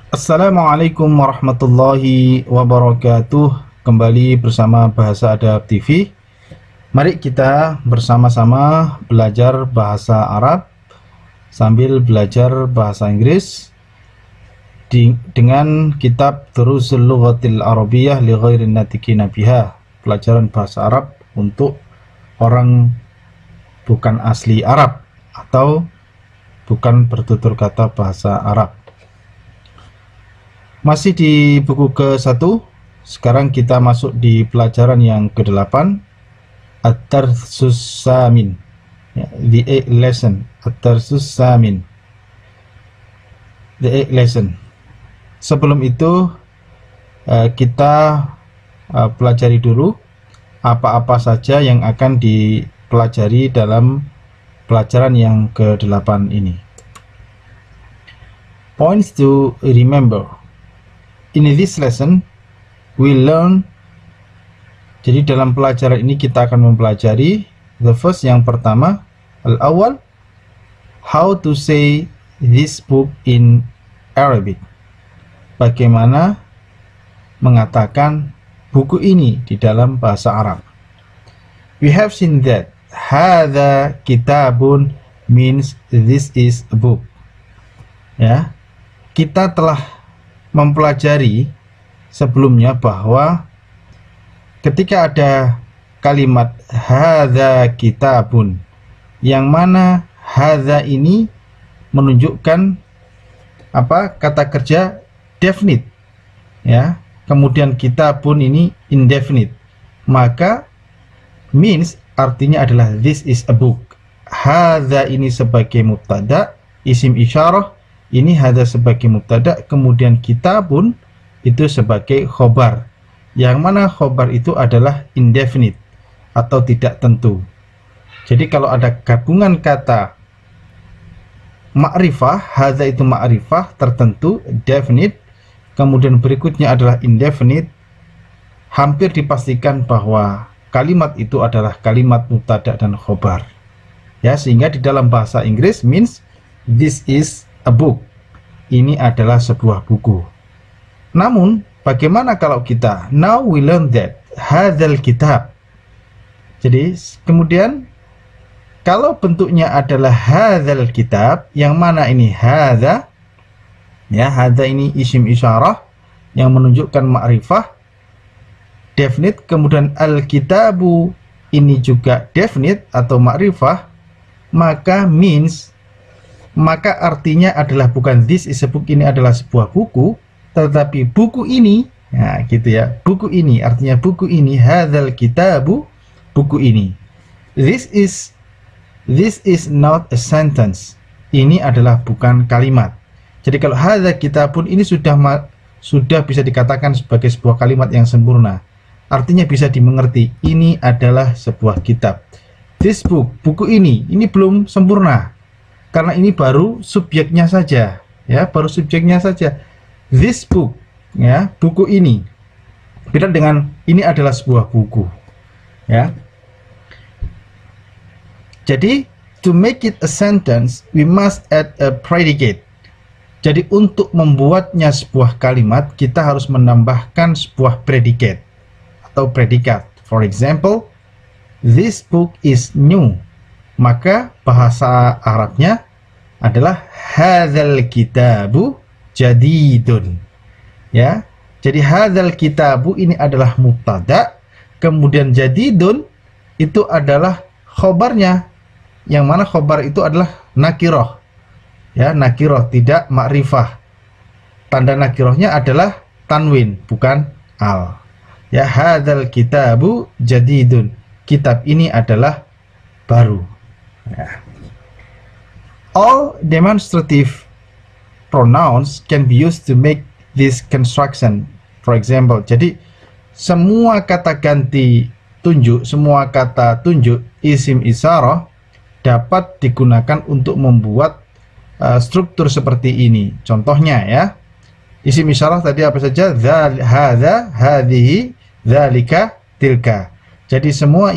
Assalamualaikum warahmatullahi wabarakatuh. Kembali bersama Bahasa Adab TV. Mari kita bersama-sama belajar bahasa Arab sambil belajar bahasa Inggris dengan kitab Durusul Lughatil Arabiyyah li Ghairin Natiqina Biha. Pelajaran bahasa Arab untuk orang bukan asli Arab atau bukan bertutur kata bahasa Arab. Masih di buku ke-1. Sekarang kita masuk di pelajaran yang ke-8, At-Darsus Samin, the 8th lesson. At-Darsus Samin, the 8th lesson. Sebelum itu kita pelajari dulu apa-apa saja yang akan dipelajari dalam pelajaran yang ke-8 ini. Points to remember. In this lesson, we learn. Jadi dalam pelajaran ini kita akan mempelajari the first, yang pertama, al-awwal, how to say this book in Arabic. Bagaimana mengatakan buku ini di dalam bahasa Arab. We have seen that hadza kitabun means this is a book. Ya, kita telah mempelajari sebelumnya bahwa ketika ada kalimat hadza kitabun, yang mana hadza ini menunjukkan kata kerja definite, ya, kemudian kitabun ini indefinite, maka means artinya adalah this is a book. Hadza ini sebagai mubtada, isim isyarah, ini hadza sebagai mubtada, kemudian kitabun itu sebagai khobar, yang mana khobar itu adalah indefinite atau tidak tentu. Jadi kalau ada gabungan kata ma'rifah, hadza itu ma'rifah tertentu, definite, kemudian berikutnya adalah indefinite, hampir dipastikan bahwa kalimat itu adalah kalimat mubtada dan khobar. Ya, sehingga di dalam bahasa Inggris means this is a book. Ini adalah sebuah buku. Namun, bagaimana kalau kita now we learn that hadzal kitab. Jadi, kemudian kalau bentuknya adalah hadzal kitab, yang mana ini hadza, ya, hadza ini isim isyarah yang menunjukkan ma'rifah definite, kemudian al-kitabu ini juga definite atau ma'rifah, maka means, maka artinya adalah bukan this is a book, ini adalah sebuah buku, tetapi buku ini, nah gitu ya, buku ini artinya buku ini, hadzal kitabu, buku ini. This is not a sentence, ini adalah bukan kalimat. Jadi kalau hadzal kitabun ini sudah bisa dikatakan sebagai sebuah kalimat yang sempurna, artinya bisa dimengerti, ini adalah sebuah kitab. This book, buku ini belum sempurna, karena ini baru subjeknya saja, ya, baru subjeknya saja. This book, ya, buku ini. Beda dengan ini adalah sebuah buku, ya. Jadi to make it a sentence, we must add a predicate. Jadi untuk membuatnya sebuah kalimat, kita harus menambahkan sebuah predicate atau predikat. For example, this book is new. Maka bahasa Arabnya adalah hadzal kitabu jadidun. Ya. Jadi hadzal kitabu ini adalah mubtada, kemudian jadidun itu adalah khobarnya, yang mana khobar itu adalah nakiroh. Ya, nakiroh, tidak ma'rifah. Tanda nakirohnya adalah tanwin, bukan al. Ya, hadzal kitabu jadidun. Kitab ini adalah baru. Ya. All demonstrative pronouns can be used to make this construction. For example, jadi semua kata ganti tunjuk, semua kata tunjuk isim isyarah dapat digunakan untuk membuat struktur seperti ini. Contohnya ya, isim isyarah tadi apa saja? Dzal, hadza, hadhihi, dzalika, tilka. Jadi semua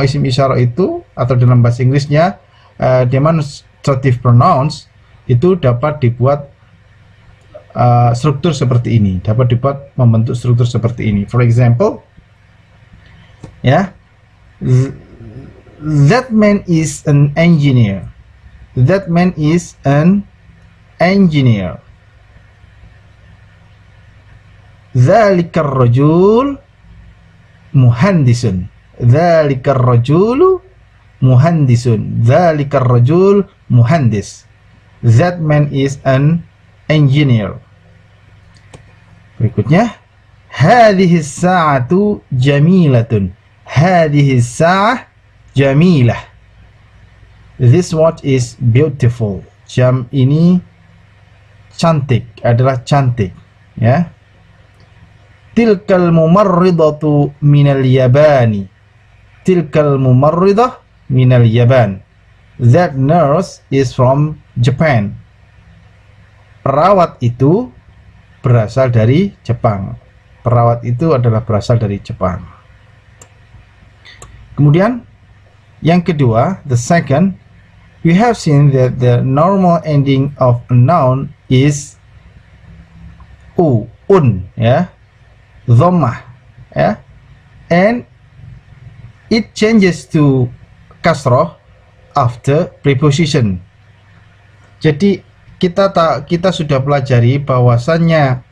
isim isyarah itu, atau dalam bahasa Inggrisnya demonstrative pronouns, itu dapat dibuat struktur seperti ini, dapat dibuat membentuk struktur seperti ini. For example, ya, that man is an engineer. That man is an engineer. Dzalikar rajul muhandisun. Dzalikar rajulu muhandisun. Dzalikar rajul muhandis. That man is an engineer. Berikutnya, hadhihi sa'atu jamilatun. Hadhihi sa'ah jamilah. This watch is beautiful. Jam ini cantik, adalah cantik, ya. Tilkal mumarridatu minal yabani. Tilkal mumarridah minal yaban. That nurse is from Japan. Perawat itu berasal dari Jepang. Perawat itu adalah berasal dari Jepang. Kemudian yang kedua, the second, we have seen that the normal ending of a noun is ya, dhammah, ya, and it changes to kasroh after preposition. Jadi kita sudah pelajari bahwasannya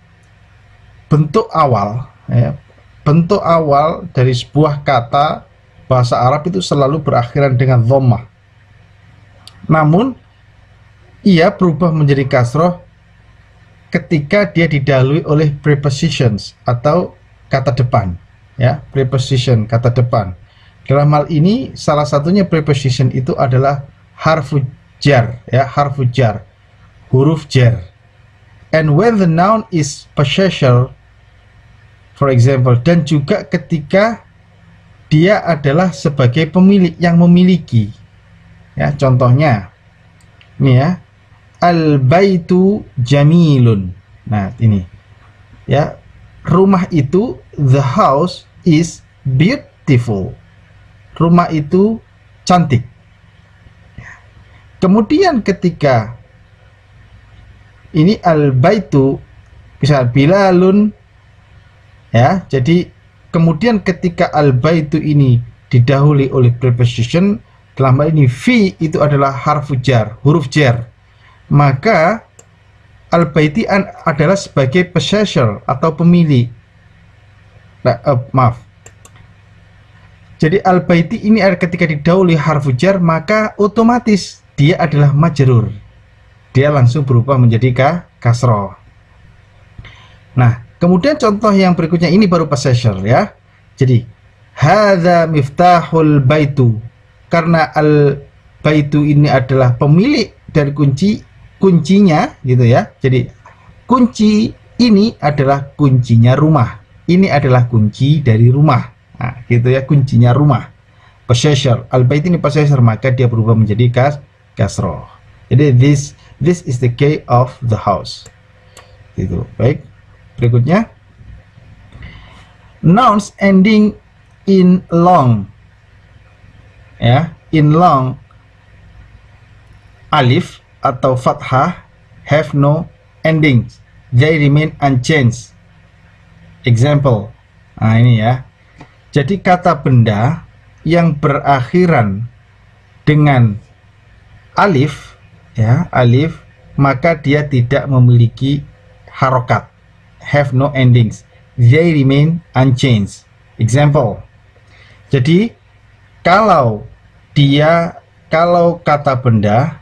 bentuk awal, ya, bentuk awal dari sebuah kata bahasa Arab itu selalu berakhiran dengan dhammah. Namun ia berubah menjadi kasroh ketika dia didahului oleh prepositions atau kata depan, ya, preposition, kata depan. Dalam hal ini salah satunya preposition itu adalah harfu jar, ya, harfu jar, huruf jar. And when the noun is possessor, for example, dan juga ketika dia adalah sebagai pemilik, yang memiliki, ya, contohnya ini, ya, al-baitu jamilun. Nah, ini, ya, rumah itu, the house is beautiful. Rumah itu cantik. Kemudian ketika ini al-baitu, misal Bilalun, ya, jadi kemudian ketika al-baitu ini didahului oleh preposition, dalam hal ini fi itu adalah harfu jar, huruf jar, maka al-baiti adalah sebagai possessor atau pemilik. Maaf. Jadi al-baiti ini ketika didahului harfu jar, maka otomatis dia adalah majrur. Dia langsung berubah menjadi kasroh. Nah, kemudian contoh yang berikutnya ini baru possessor, ya. Jadi hadza miftahul baitu. Karena al-baitu ini adalah pemilik dari kuncinya, gitu ya. Jadi kunci ini adalah kuncinya rumah. Ini adalah kunci dari rumah. Nah, gitu ya, kuncinya rumah. Possessor, al-bait ini possessor, maka dia berubah menjadi kasroh. Jadi this is the key of the house. Gitu. Baik. Berikutnya, nouns ending in long, ya, in long, alif atau fathah have no endings, they remain unchanged. Example, nah ini, ya, jadi kata benda yang berakhiran dengan alif, ya, alif, maka dia tidak memiliki harokat, have no endings, they remain unchanged. Example, jadi kalau kata benda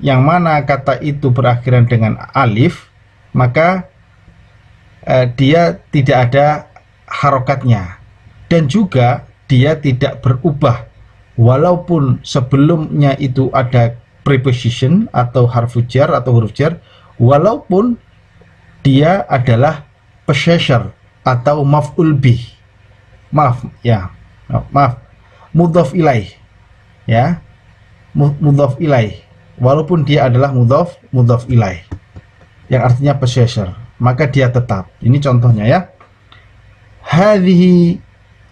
yang mana kata itu berakhiran dengan alif, maka dia tidak ada harokatnya, dan juga dia tidak berubah walaupun sebelumnya itu ada preposition atau harfu jar atau huruf jar, walaupun dia adalah possessor atau maf'ul bih, mudhaf ilaih, ya, mudhaf ilaih, walaupun dia adalah mudhaf ilaih yang artinya possessor, maka dia tetap. Ini contohnya, ya. hadhihi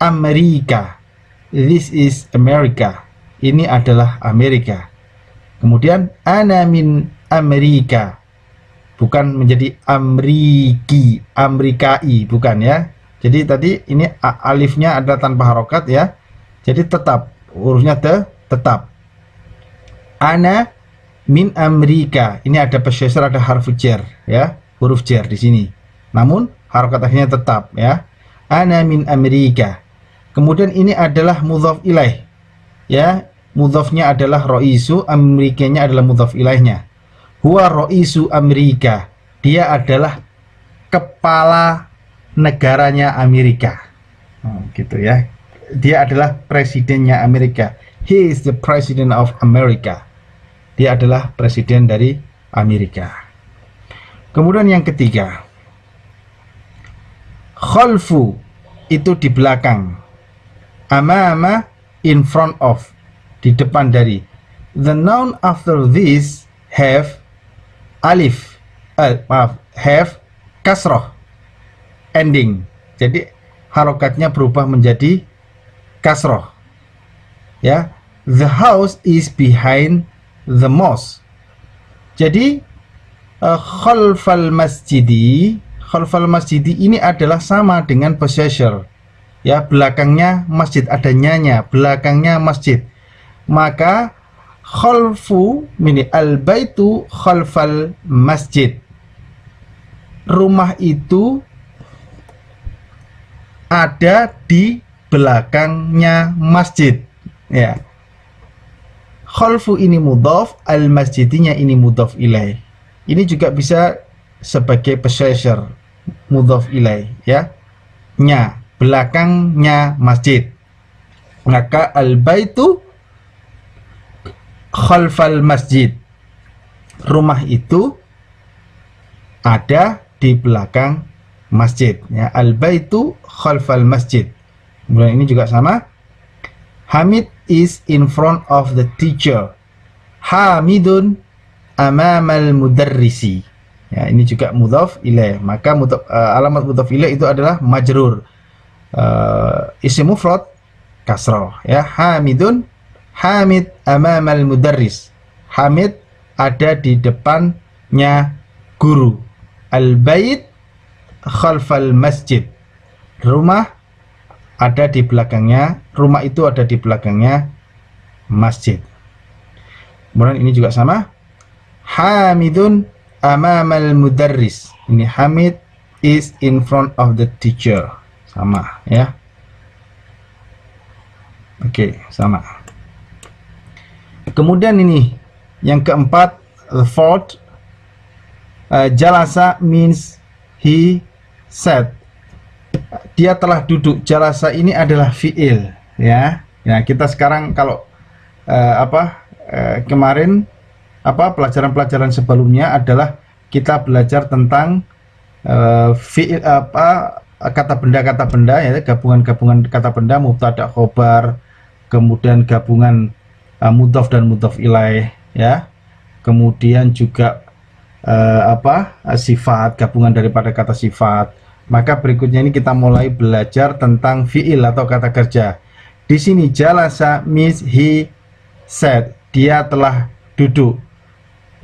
Amerika, this is America, ini adalah Amerika. Kemudian ana min Amerika, bukan menjadi Amriki, Amrikai, bukan ya. Jadi tadi ini alifnya adalah tanpa harokat ya. Jadi tetap hurufnya tetap. Ana min Amerika. Ini ada possessor, ada harfu jar ya, huruf jar di sini. Namun harokat akhirnya tetap ya. Ana min Amerika. Kemudian ini adalah mudhaf ilaih ya. Mudhafnya adalah roisu, Amerikanya adalah mudhaf ilaihnya. Huwa roisu Amerika. Dia adalah kepala negaranya Amerika. Gitu ya. Dia adalah presidennya Amerika. He is the president of America. Dia adalah presiden dari Amerika. Kemudian yang ketiga, khalfu itu di belakang, amama in front of, di depan dari. The noun after this have alif, have kasroh ending. Jadi harokatnya berubah menjadi kasroh ya. The house is behind the mosque. Jadi khalfal masjidi, khalfal masjidi ini adalah sama dengan possessor ya, belakangnya masjid, ada nyanya, belakangnya masjid. Maka khalfu mini al baitu khalfal masjid, rumah itu ada di belakangnya masjid ya. Khalfu ini mudhaf, al masjidinya ini mudhaf ilaih. Ini juga bisa sebagai possessor, mudhaf ilaih ya. Nya, belakangnya masjid. Maka al baitu khalfal masjid, rumah itu ada di belakang masjid ya. Al baitu khalfal masjid. Kemudian ini juga sama. Hamid is in front of the teacher. Hamidun amamal mudarrisi. Ya, ini juga mudhaf ilaih. Maka alamat mudhaf ilaih itu adalah majrur. Isim mufrad kasrah ya. Hamidun, Hamid amamal mudarris. Hamid ada di depannya guru. Al bait khalfal masjid, rumah ada di belakangnya, rumah itu ada di belakangnya masjid. Kemudian ini juga sama. Hamidun amamal mudarris. Ini Hamid is in front of the teacher. Sama ya. Oke, sama. Kemudian ini yang keempat, the fourth, jalasa means he sat. Dia telah duduk. Jalasa ini adalah fiil ya. Nah, kita sekarang kalau kemarin pelajaran-pelajaran sebelumnya adalah kita belajar tentang fiil kata benda ya, gabungan-gabungan kata benda, mubtada, khobar, kemudian gabungan mudhaf dan mudhaf ilaih ya. Kemudian juga sifat, gabungan daripada kata sifat. Maka berikutnya ini kita mulai belajar tentang fiil atau kata kerja. Di sini jalasa means he sat, dia telah duduk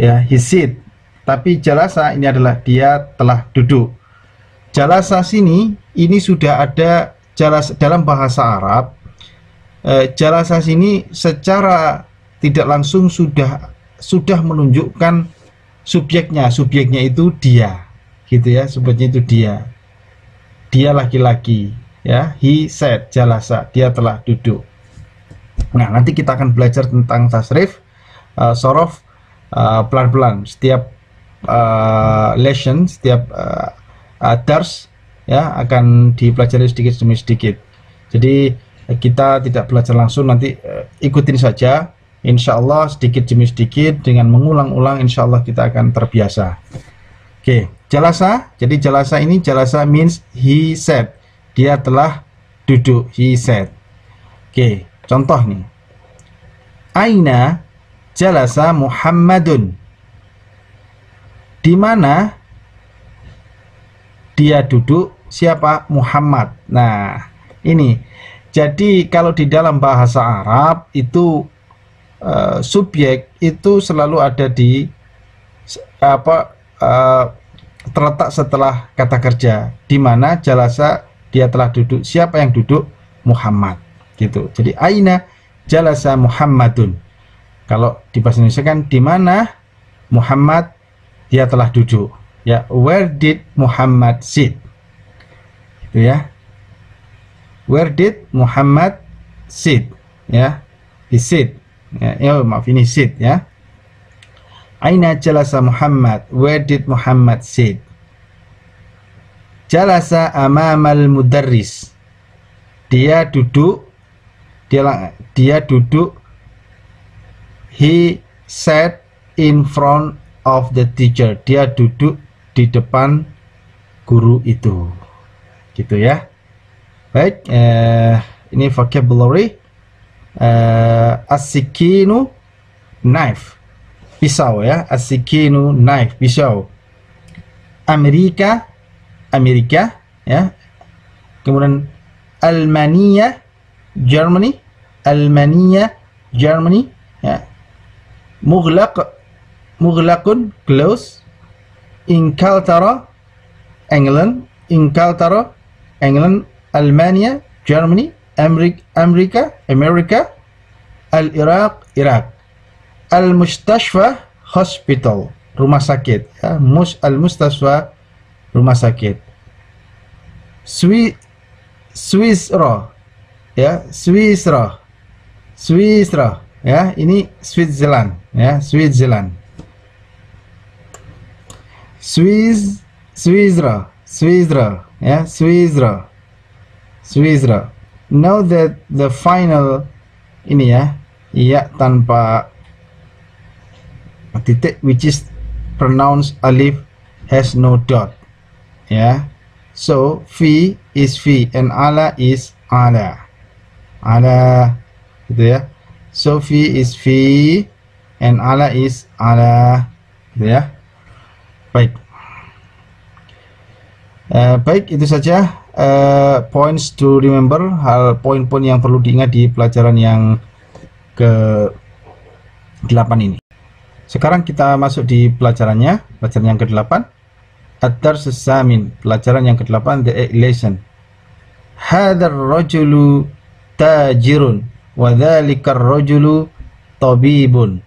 ya, he sit. Tapi jalasa ini adalah dia telah duduk. Jalasa sini ini sudah ada jalasa dalam bahasa Arab. Jalasa sini secara tidak langsung sudah menunjukkan subjeknya itu dia gitu ya, subjeknya itu dia laki-laki ya. He sat, jalasa, dia telah duduk. Nah, nanti kita akan belajar tentang tasrif, sorof pelan-pelan setiap lesson, setiap dars ya, akan dipelajari sedikit demi sedikit. Jadi kita tidak belajar langsung, nanti ikutin saja. Insya Allah sedikit demi sedikit dengan mengulang-ulang, insya Allah kita akan terbiasa. Oke, jalasa. Jadi jalasa ini, jalasa means he sat, dia telah duduk, he sat. Oke, contoh nih. Aina jalasa Muhammadun. Di mana dia duduk siapa? Muhammad. Nah, ini. Jadi kalau di dalam bahasa Arab itu subjek itu selalu ada di terletak setelah kata kerja, di mana jalasa dia telah duduk. Siapa yang duduk? Muhammad. Gitu. Jadi aina jalasa Muhammadun. Kalau di bahasa Indonesia kan di mana Muhammad dia telah duduk. Ya, where did Muhammad sit? Itu ya. Where did Muhammad sit? Ya, he sit. Ya, maaf ini sit ya. Aina jalasa Muhammad? Where did Muhammad sit? Jalasa amamal mudarris. Dia duduk. Dia duduk. He sat in front of the teacher. Dia duduk di depan guru itu. Gitu ya. Baik, ini vocabulary. As-sikinu, knife, pisau ya. As-sikinu, knife, pisau. Amerika, Amerika ya. Kemudian Almania, Germany. Almania, Germany ya. Mughlaqun, close. Inglaterra, England. Inglaterra, England. Almania, Germany. Amerika, Al-Iraq, Iraq. Al-Mustashfa, hospital, rumah sakit ya. Al-Mustashfa, rumah sakit. Switzerland ya, Switzerland ya, ini Switzerland ya, Switzerland. Switzerland ya, Switzerland. Know that the final ini ya, iya tanpa titik, which is pronounced alif, has no dot ya. So fi is fi and ala is ala gitu ya. So fi is fi and ala is ala gitu ya. Baik. Baik, itu saja points to remember, poin-poin yang perlu diingat di pelajaran yang ke-8 ini. Sekarang kita masuk di pelajaran yang ke-8. Ad-Darsus Samin, pelajaran yang ke-8, the 8th lesson. Hadzal rajulu tajirun wa dzalika rajulu tabibun.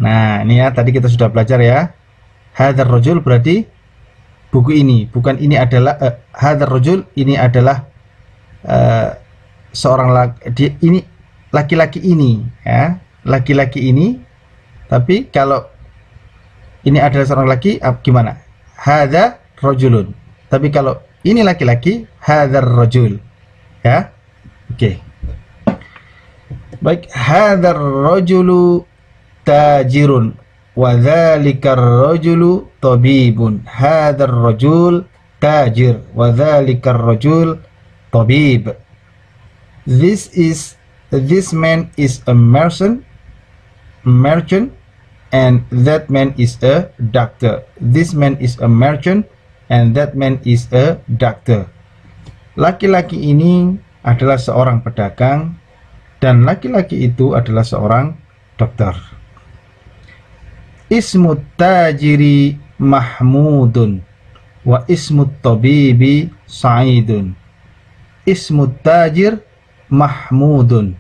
Nah, ini ya, tadi kita sudah belajar ya. Hadzal rajul berarti buku ini, bukan ini adalah hadzal rajul, ini adalah seorang ini laki-laki ini ya, laki-laki ini. Tapi kalau ini adalah seorang laki, gimana? Hadza rajulun. Tapi kalau ini laki-laki, hadzal rajul ya. Oke. Baik, hadzal rajulu tajirun wa dzalika rajulu tabibun. Hadzal rajul tajir wa dzalika rajul tabib. This man is a merchant and that man is a doctor. This man is a merchant and that man is a doctor. Laki-laki ini adalah seorang pedagang dan laki-laki itu adalah seorang dokter. Ismut tajiri Mahmudun wa ismut tabibi Sa'idun. Ismut tajir Mahmudun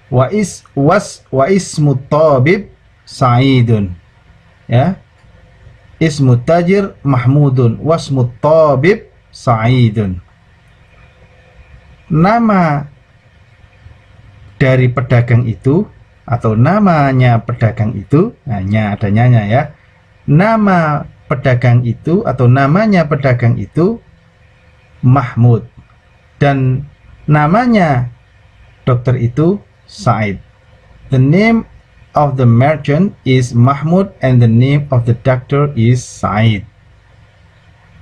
wa ismut tabib Sa'idun ya. Ismut tajir Mahmudun wasmut tabib Sa'idun. Nama dari pedagang itu atau namanya pedagang itu, hanya ada nyanya ya. Nama pedagang itu atau namanya pedagang itu Mahmud dan namanya dokter itu Sa'id. The name of the merchant is Mahmud and the name of the doctor is Sa'id.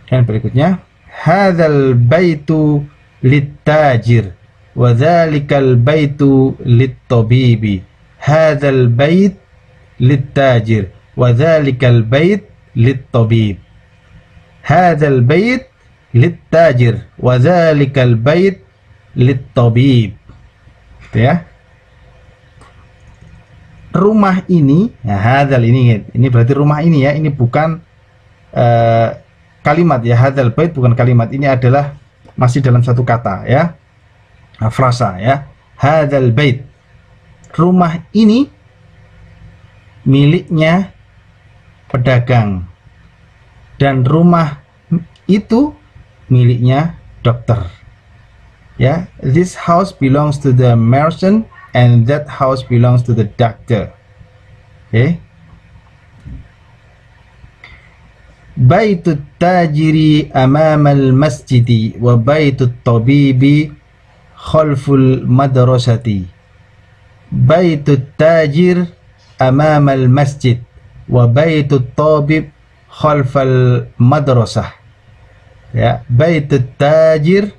Dan berikutnya, hadzal baitu lit-tajir wa dzalikal baitu lit-tabibi. Hadzal bait lit-tajir wa dzalikal bait lit-tabib. Hadzal bait lit-tajir wa dzalikal bait lit-tabib. Gitu ya. Rumah ini, nah hadzal ini berarti rumah ini ya, ini bukan kalimat ya, hadzal bait bukan kalimat, ini adalah masih dalam satu kata ya, frasa ya. Hadzal bait, rumah ini miliknya pedagang dan rumah itu miliknya dokter ya. This house belongs to the merchant and that house belongs to the doctor. Okay. Baitut tajiri amamal masjidi wa baitut tabibi khalful madrasati. Baitut tajir amamal masjid wa baitut tabib khalfal madrasah. Ya, baitut tajir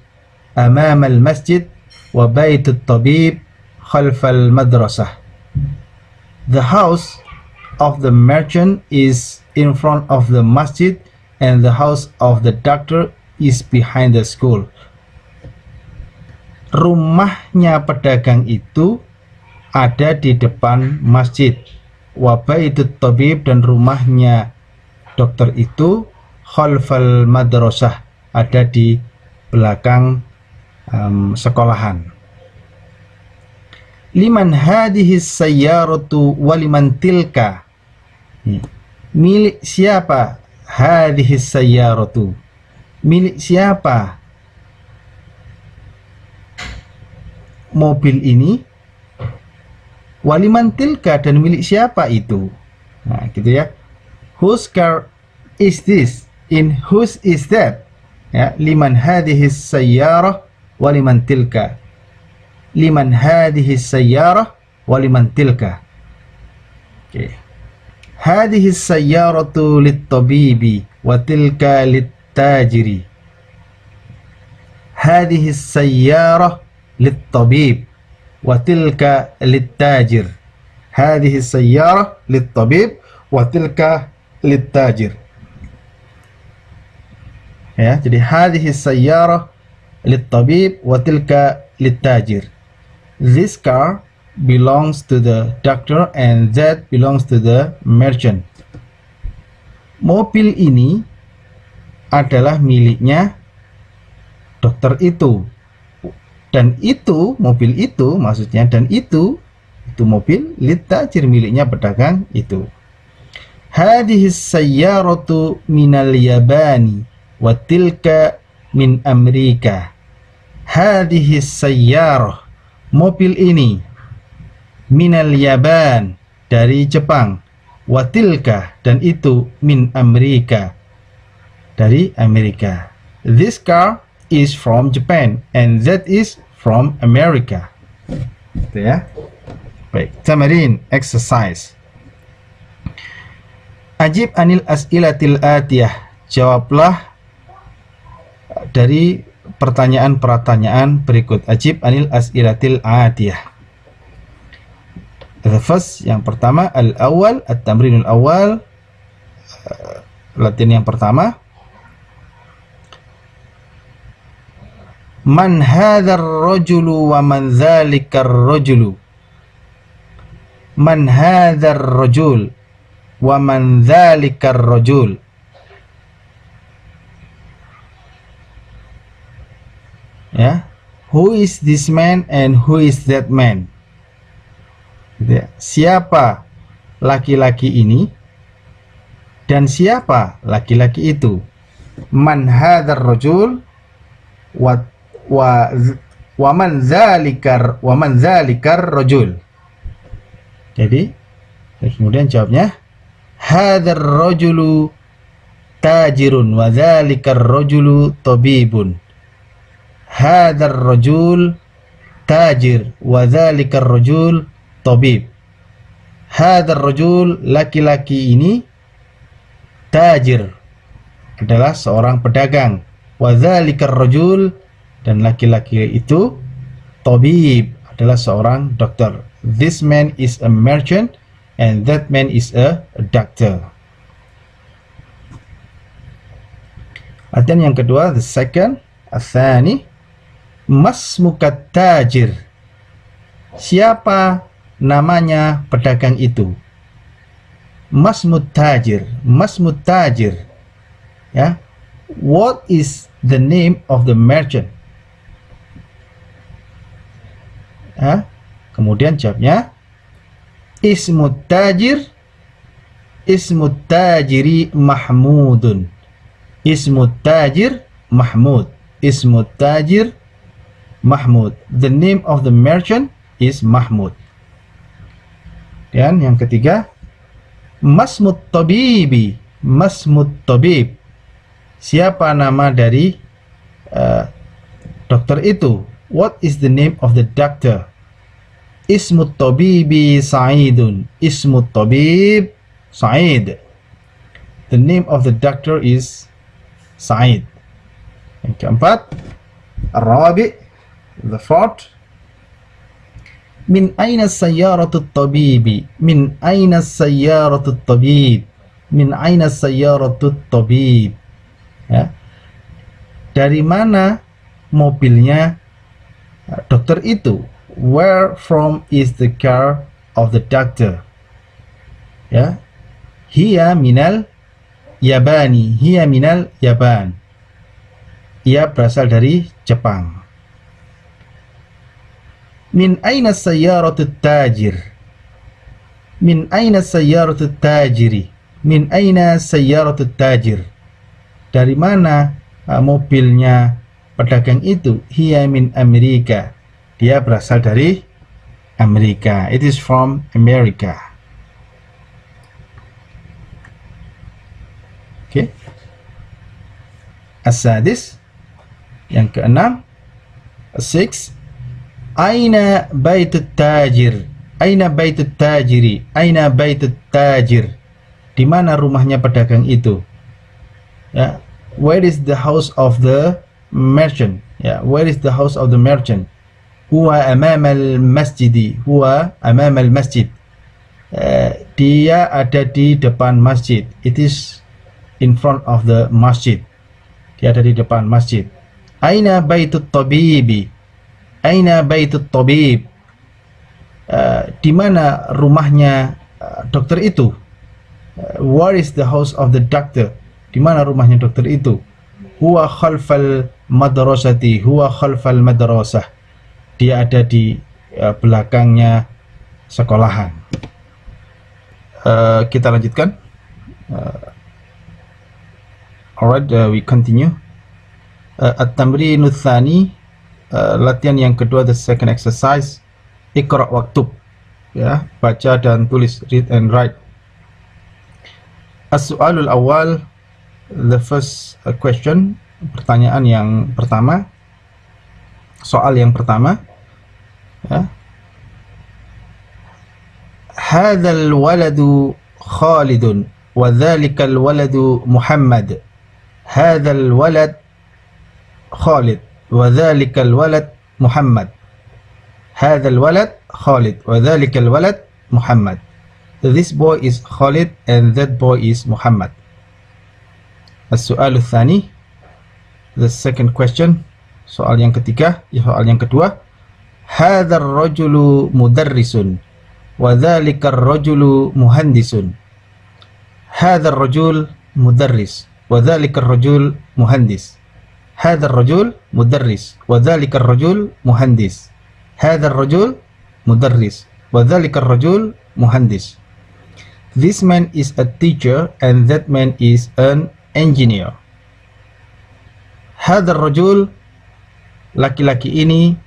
amamal masjid wa baitut tabib khalfal madrasah. The house of the merchant is in front of the masjid and the house of the doctor is behind the school. Rumahnya pedagang itu ada di depan masjid. Wa baitut tabib, dan rumahnya dokter itu khalfal madrasah, ada di belakang sekolahan. Liman hadhihi sayyaratu waliman tilka. Milik siapa hadhihi sayyaratu? Milik siapa mobil ini? Waliman tilka, dan milik siapa itu? Nah, gitu ya. Whose car is this? In whose is that? Ya, liman hadhihi sayyarah waliman tilka. Liman hadhihi sayyarah waliman tilka. Oke. Hadhihi sayyaratu lit-tabibi wa tilka lit-tajiri. Hadhihi sayyarah lit-tabib wa tilka lit-tajir. Hadhihi sayyarah lit-tabib wa tilka lit-tajir. Ya, jadi hadhihi sayyarah lit-tabib wa tilka lit-tajir. This car belongs to the doctor and that belongs to the merchant. Mobil ini adalah miliknya dokter itu, dan itu mobil itu maksudnya, dan itu mobil lit-tajir, miliknya pedagang itu. Hadhihi sayyaratu minal Yabani wa tilka min Amerika. Hadhihi sayyarah, mobil ini, minal Yaban, dari Jepang, watilka, dan itu min Amerika, dari Amerika. This car is from Japan and that is from America. Gitu ya. Baik, tamarin exercise. Ajib anil as'ilatil atiyah, jawablah dari pertanyaan-pertanyaan berikut. Ajib anil as'ilatil atiyah. The first, yang pertama, al-awwal, at-tamrinul awal, latihan yang pertama. Man hadzal rajulu wa man dzalikar rajulu. Man hadzal rajul wa man dzalikar rajul. Ya, who is this man and who is that man? Siapa laki-laki ini dan siapa laki-laki itu? Man hadzal rajul wa man dzalikar rajul. Jadi kemudian jawabnya hadzal rajulu tajirun wa dzalikar rajulu tabibun. Hadzal rajul tajir wa dzalikar rajul tabib. Hadzal rajul, laki-laki ini, tajir, adalah seorang pedagang. Wa dzalikar rajul, dan laki-laki itu, tabib, adalah seorang dokter. This man is a merchant and that man is a doctor. Latihan yang kedua, the second, athani, masmukat tajir. Siapa namanya pedagang itu? Masmut tajir, masmut tajir. Ya, what is the name of the merchant? Ya, kemudian jawabnya, ismut tajir, ismut tajiri Mahmudun. Ismut tajir Mahmud. Ismut tajir Mahmud. The name of the merchant is Mahmud. Dan yang ketiga, masmut tabibi. Masmut tabib. Siapa nama dari dokter itu? What is the name of the doctor? Ismut tabibi Sa'idun. Ismut tabib Sa'id. The name of the doctor is Sa'id. Yang keempat, Ar-Rabi, the fourth, min aina sayyaratu tabibi? Min aina sayyaratu tabib? Min aina sayyaratu tabib? Ya. Dari mana mobilnya dokter itu? Where from is the car of the doctor? Ya. Hiya minal Yabani. Hiya minal Yaban. Ia berasal dari Jepang. Min aina sayyaratu tajir? Min aina sayyaratu tajiri? Min aina sayyaratu tajir? Dari mana mobilnya pedagang itu? Hiya min Amerika. Dia berasal dari Amerika. It is from America. Oke. As-sadis, yang keenam, six, aina baitut tajir? Aina baitut tajiri? Aina baitut tajir? Di mana rumahnya pedagang itu? Ya, where is the house of the merchant? Ya, where is the house of the merchant? Huwa amamal masjidi. Huwa amamal masjid. Dia ada di depan masjid. It is in front of the masjid. Dia ada di depan masjid. Aina baitut tabibi? Aina baitut tabib? Di mana rumahnya dokter itu? Where is the house of the doctor? Di mana rumahnya dokter itu? Huwa khalfal madrasati. Huwa khalfal madrasah. Dia ada di belakangnya sekolahan. Kita lanjutkan. Alright, we continue. At-tamrinu tsani, latihan yang kedua, the second exercise. Iqra waktub. Ya, baca dan tulis, read and write. As-su'alul awal, the first question, pertanyaan yang pertama, soal yang pertama, ya. Hadzal waladu Khalidun wa dzalikal waladu Muhammad. Hadzal walad Khalid wa dzalikal walad Muhammad. Hadzal walad Khalid wa dzalikal walad Muhammad. This boy is Khalid and that boy is Muhammad. As-su'al tsani, the second question, soal yang ketiga, soal yang kedua. Hadzal rajulu mudarrisun wa dzalikar rajulu muhandisun. Hadzal rajul mudarris wa dzalikar rajul muhandis. Hadzal rajul mudarris wa dzalikar rajul muhandis. Hadzal rajul mudarris wa dzalikar rajul muhandis. This man is a teacher and that man is an engineer. Hadzal rajul, laki-laki ini,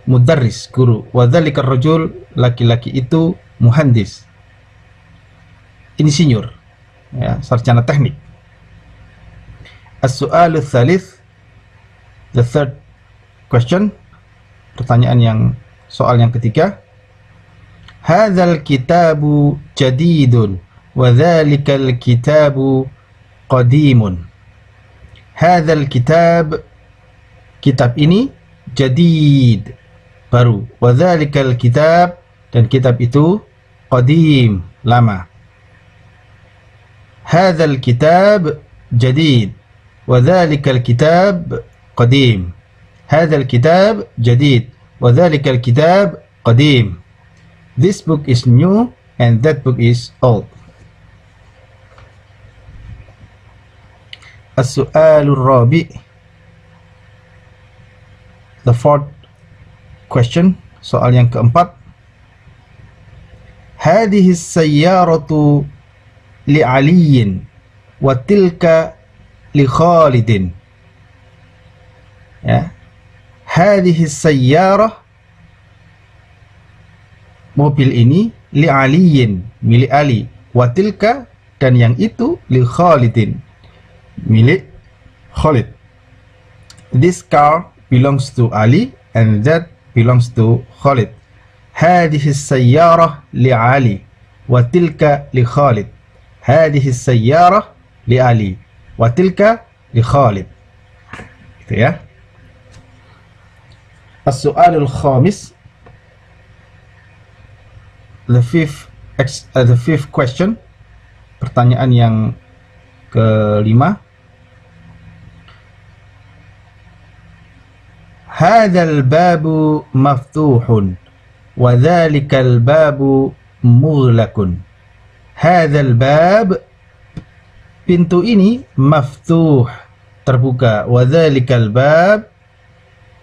mudarris, guru, wa dzalikar rajul, laki-laki itu muhandis, insinyur, ya, sarjana teknik. As-su'al tsalits, the third question, pertanyaan yang soal yang ketiga. Hadzal kitabu jadidun wa dzalikal kitabu qadimun. Hadzal kitab, kitab ini, jadid, baru, wa dzalikal kitab, dan kitab itu qadim, lama. Hadzal kitab jadid وذلك الكتاب قديم. هذا الكتاب جديد وذلك الكتاب قديم. This book is new and that book is old. السؤال الرابع, the fourth question, soal yang keempat. هذه السيارة لعلي وتلك لخالد. Ya. هذه السيارة, mobil ini, li'aliyin, milik Ali, watilka, dan yang itu, li Khalidin, milik Khalid. This car belongs to Ali and that belongs to Khalid. هذه السيارة لعلي وتلك لخالد. هذه السيارة لعلي وتلك لخالد. Gitu ya. السؤال الخامس, the fifth question, pertanyaan yang kelima. هذا الباب مفتوح وذلك الباب مغلق. هذا الباب, pintu ini, maftuh, terbuka, وذلك الباب,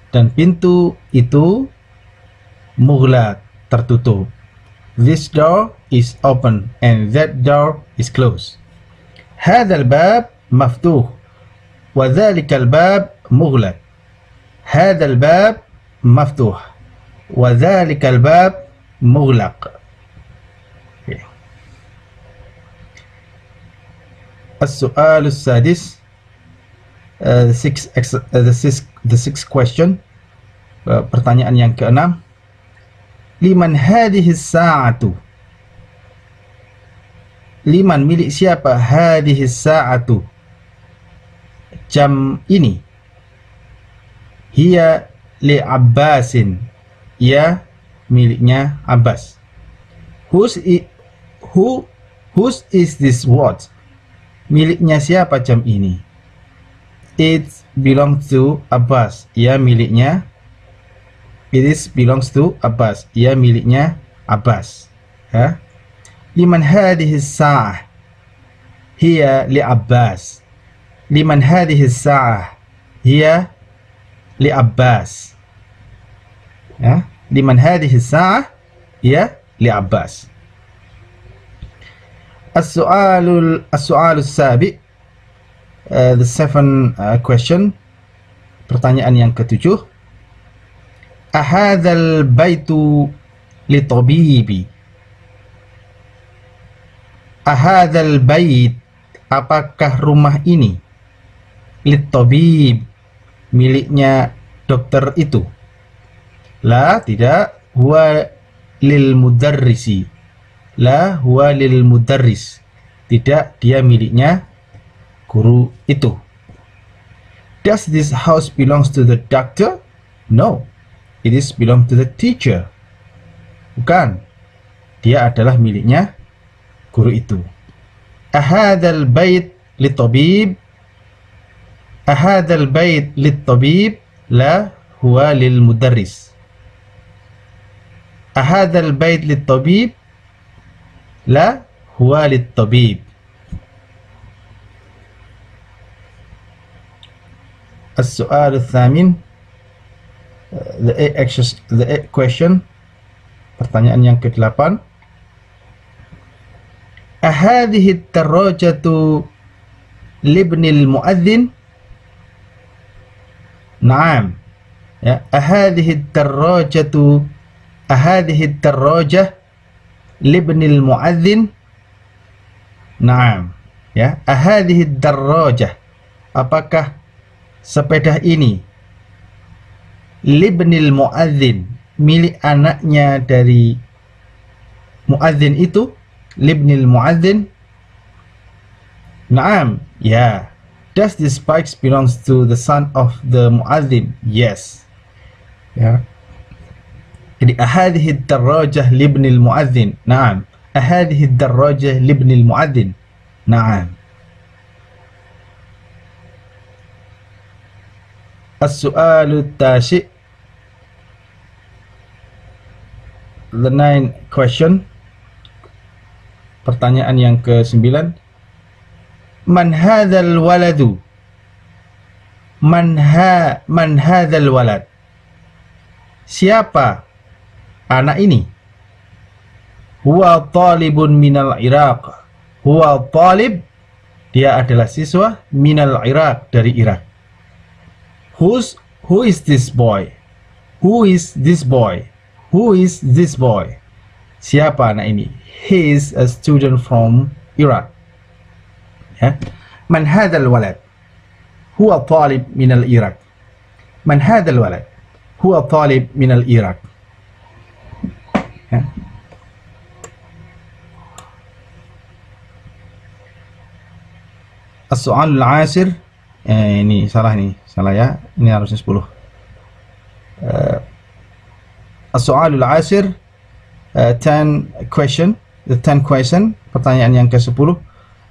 dan pintu itu, mughlaq, tertutup. This door is open and that door is closed. هذا الباب مفتوح وذلك الباب مغلق. هذا الباب مفتوح وذلك الباب مغلق. Okay. السؤال السادس, the sixth question, pertanyaan yang keenam. Liman hadhihi sa'atu. Liman, milik siapa, hadhihi sa'atu, jam ini. Hiya li Abbasin, ya, miliknya Abbas. Whose is this watch? Miliknya siapa jam ini? It belongs to Abbas, ya, miliknya. It belongs to Abbas, ya, miliknya Abbas. Ya. Liman hadhihi sa'ah? Hiya li Abbas. Liman hadhihi sa'ah? Hiya li Abbas. Ya. Liman hadhihi sa'ah? Hiya li Abbas. As-su'alul sabi', the seventh question, pertanyaan yang ketujuh. Ahadzal baitu li tabibi. Ahadzal bait, apakah rumah ini, li tabib, miliknya dokter itu. La, tidak. Huwa lil mudarrisi. La huwa lil mudarris, tidak, dia miliknya guru itu. Does this house belongs to the doctor? No, it belong to the teacher. Bukan, dia adalah miliknya guru itu. Ahadzal bait litabib. Ahadzal bait litabib. La huwa lil mudarris. Ahadzal bait litabib. La huwa lit-tabib. As-su'al al-thamin, the eighth question, pertanyaan yang ke-8. Ahadhihi at-tarajatu libnil muadzin? Naam. Ya, ahadhihi at-tarajatu, ahadhihi at-tarajah libnil muadzin? Naam. Ya, ahadhihi ad-darrajah, apakah sepeda ini, libnil muadzin, milik anaknya dari muadzin itu, libnil muadzin? Naam, ya. Does this bike belongs to the son of the muadzin? Yes. Ya. Jadi ahadhihi ad-darrajah libnil muadzin. Naam. Ahadhihi ad-darrajah libnil muadzin. Naam. As-su'alu tasi', the 9th question, pertanyaan yang ke-9. Man hadzal waladu? Man hadzal walad? Siapa anak ini? Huwa talibun minal Iraq. Huwa talib, dia adalah siswa, minal Iraq, dari Irak. Who is this boy? Who is this boy? Who is this boy? Siapa anak ini? He is a student from Iraq. Ya. Man hadzal walad? Huwa talib minal Iraq. Man hadzal walad? Huwa talib minal Iraq. Ya. As-su'alul 'ashir, ini salah ya. Ini harusnya 10. As-su'alul 'ashir, 10 question, the 10 question, pertanyaan yang ke-10.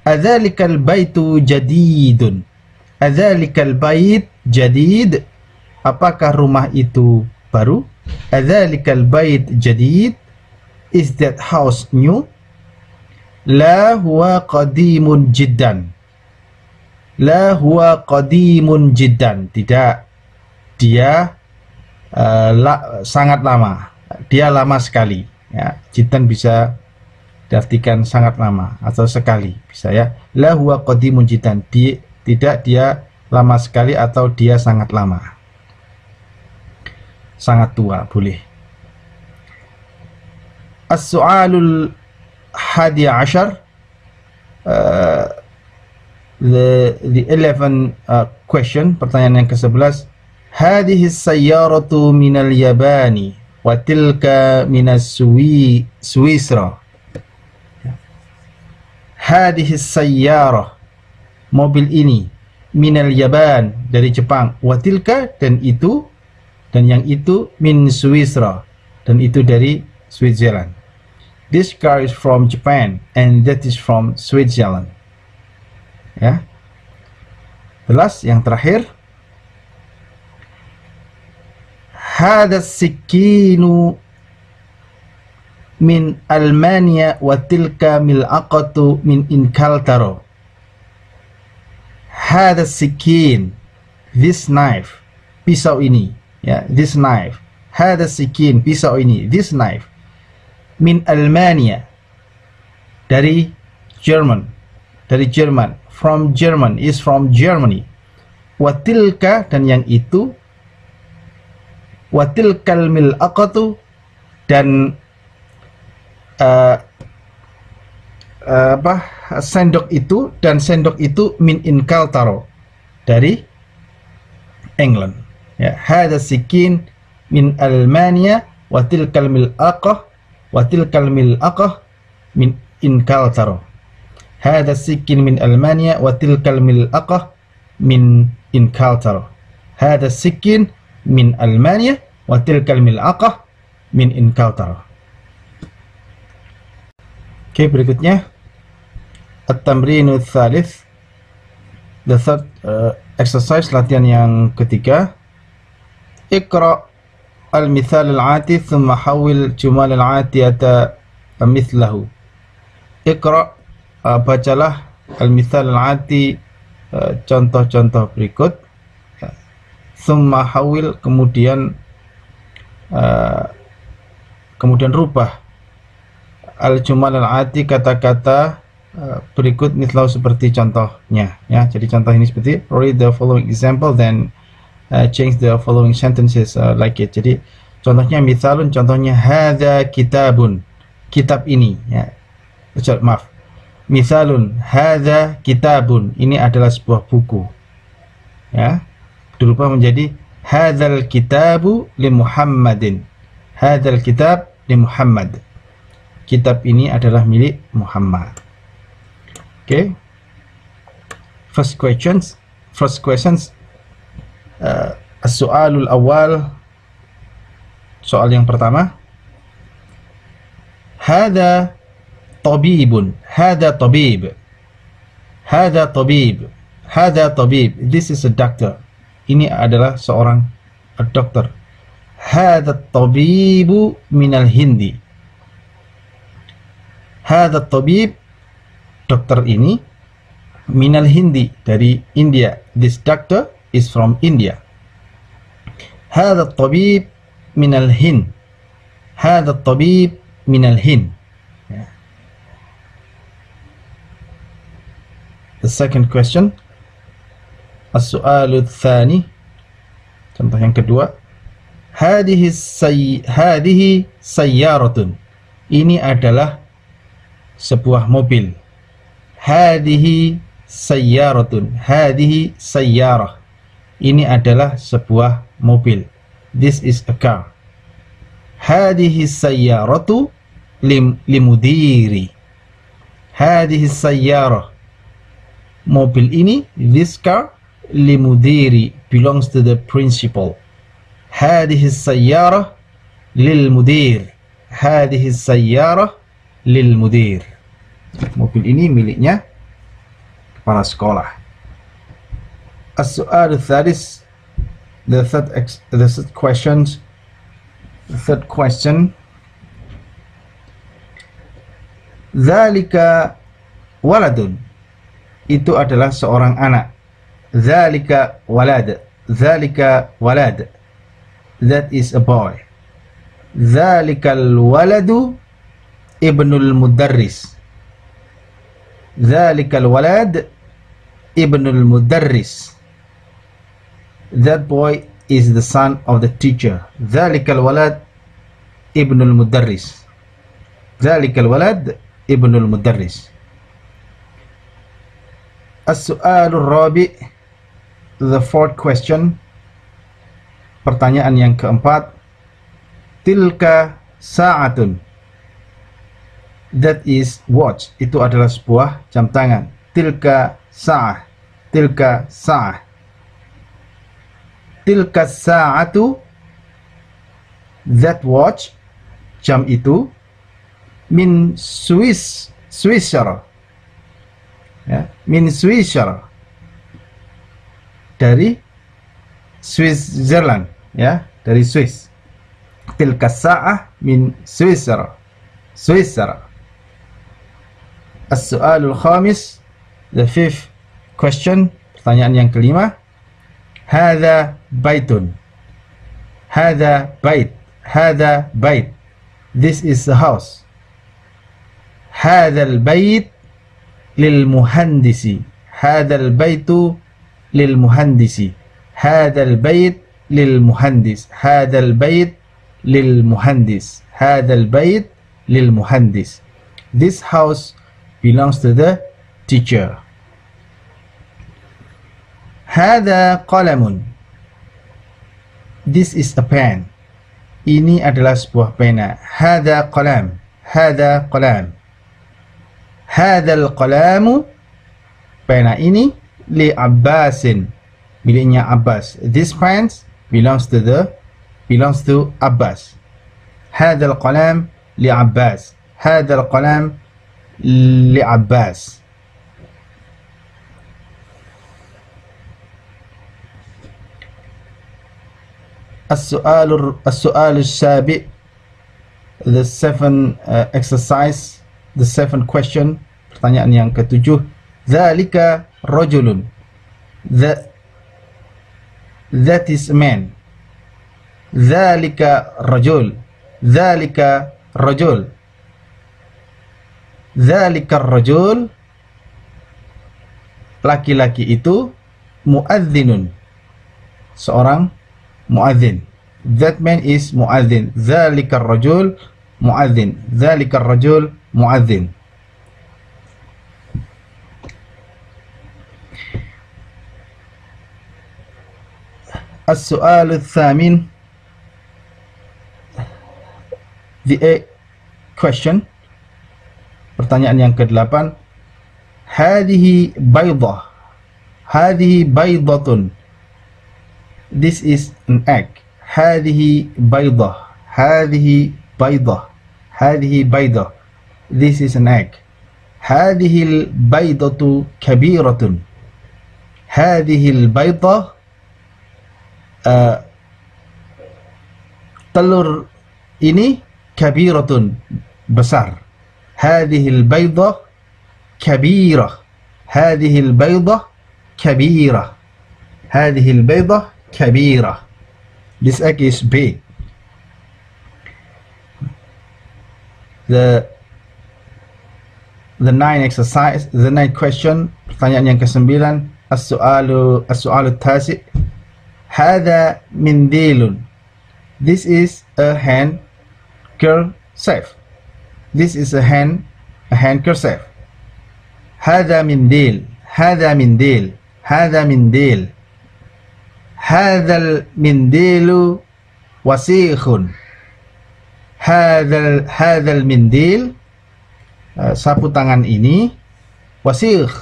Adzalikal baitu jadidun? Adzalikal bait jadid? Apakah rumah itu baru? Adzalikal bait jadid? Is that house new? La huwa qadimun jiddan. La huwa qadimun jiddan. Tidak, dia sangat lama. Dia lama sekali. Ya, jiddan bisa diartikan sangat lama atau sekali, bisa ya. La huwa qadimun jiddan. Tidak, dia lama sekali atau dia sangat lama. Sangat tua, boleh. As-su'alul 11, the 11 question, pertanyaan yang ke-11. Hadhihi sayyaratu minal Yabani wa tilka minas Swisra. Hadhihi sayyarah, mobil ini, minal Yaban, dari Jepang, wa tilka, dan itu, dan yang itu, min Swisra, dan itu dari Switzerland. This car is from Japan and that is from Switzerland. Ya. Jelas, yang terakhir. Hada sikinu min Almania wa tilka mil'aqatu min Inkaltaro. Hada sikin, this knife, pisau ini, ya, this knife. Hada sikin, pisau ini, this knife, min Almania, dari Jerman, dari Jerman. From German, is from Germany. Watilka, dan yang itu. Watilkal mil'aqatu, dan sendok itu, dan sendok itu min Inkaltaro, dari England. Ya, hada sikin min Almania, watilkal mil'aqah min Inkaltaro. Hada sikin min Almania wa tilkal mil'aqah min Inkaltaro. Hada sikin min Almania wa tilkal mil'aqah min Inkaltaro. Oke, berikutnya at-tamrinu tsalits, the third exercise, latihan yang ketiga. Iqra al-mithal al-'ati thumma hawil jumal al-'atiyata mithlahu. Iqra, bacalah al-mithal al-'ati, contoh-contoh berikut. Thumma hawil, kemudian rubah al-jumal al-'ati, kata-kata berikut mithlahu, seperti contohnya, ya. Jadi contoh ini seperti read the following example then change the following sentences like it. Jadi contohnya mithalun, contohnya hadza kitabun, kitab ini, ya. Maaf, mithalun hadza kitabun, ini adalah sebuah buku, ya. Dirubah menjadi hadzal kitabu li Muhammadin. Hadzal kitab li Muhammad, kitab ini adalah milik Muhammad. Okay. First questions. As-su'alul awal, soal yang pertama. Hadza tabibun. Hadza tabib. Hadza tabib. Hadza tabib. This is a doctor. ini adalah seorang dokter. Hadha tabibu minal Hindi. Hadha tabib, dokter ini, minal Hindi, dari India. This doctor is from India. Hadha tabib minal Hind. Hadha tabib minal Hind. The second question. As-su'alu tsani. Contoh yang kedua. Hadihi sayyaratun. Ini adalah sebuah mobil. Hadihi sayyaratun. Hadihi sayyarah. Ini adalah sebuah mobil. This is a car. Hadihi sayyaratu limudiri. Hadihi sayyarah. Mobil ini, this car, limudiri, belongs to the principal. Hadihi sayyarah lil mudir. Hadihi sayyarah lil mudir. Mobil ini miliknya kepala sekolah. As-su'al tsadis, the third question. Dzalika waladun. Itu adalah seorang anak. Dzalika walad. Dzalika walad. That is a boy. Dzalikal waladu ibnul mudarris. Dzalikal walad ibnul mudarris. That boy is the son of the teacher. Dzalikal walad ibnul mudarris. Dzalikal walad ibnul mudarris. As-su'alur rabi', the fourth question. Pertanyaan yang keempat. Tilka sa'atun. That is watch. Itu adalah sebuah jam tangan. Tilka sa'ah. Tilka sa'ah. Tilka sa'atu. That watch. Jam itu. Min Switzerland. Ya, min Switzerland, dari Switzerland, ya, dari Swiss. Tilka sa'ah min Switzerland. As-su'alul khamis, the fifth question. Pertanyaan yang kelima. Hadha baitun. Hadha bait. Hadha bait. This is the house. Hadha al-bait lil muhandisi. Hadzal baitu lil muhandisi. Hadzal bait lil muhandis. Hadzal bait lil muhandis. Hadzal bait lil muhandis. This house belongs to the teacher. Hadza qalamun. This is a pen. Ini adalah sebuah pena. Hadza qalam. Hadza qalam. Hadzal qalamu, pena ini, li Abbasin, miliknya Abbas. This pen belongs to Abbas. Hadzal qalam li Abbas. Hadzal qalam li Abbas. As-su'al as-sabi', the seventh exercise. The seventh question, pertanyaan yang ketujuh. Dzalika rajulun. That is a man. Dzalika rajul. Dzalika rajul. Dzalika rajul. Laki-laki itu, muadzinun, seorang muadzin. That man is muadzin. Dzalika rajul muadzin. Dzalika rajul muadzin. As-su'al ats-tsamin, the eighth question. Pertanyaan yang ke-8. Hadhihi baydah. Hadhihi baydatun. This is an egg. Hadhihi baydah. Hadhihi baydah. Hadhihi baydah. This is an egg. Hadhihi al-baydatu kabiratun. Hadhihi al-baydah telur ini kabiratun, besar. Hadhil baydah kabirah. Hadhil baydah kabirah. Hadhil baydah kabirah. This egg is big. The nine exercise, the nine question, pertanyaan yang ke-9, as-su'alu tasi'. Hadha mindilun. This is a hand kerchief. This is a hand kerchief. Hadha mindil. Hadha mindil. Hadha mindil. Hadzal mindilu wasikhun. Hadzal mindil, sapu tangan ini, wasikh,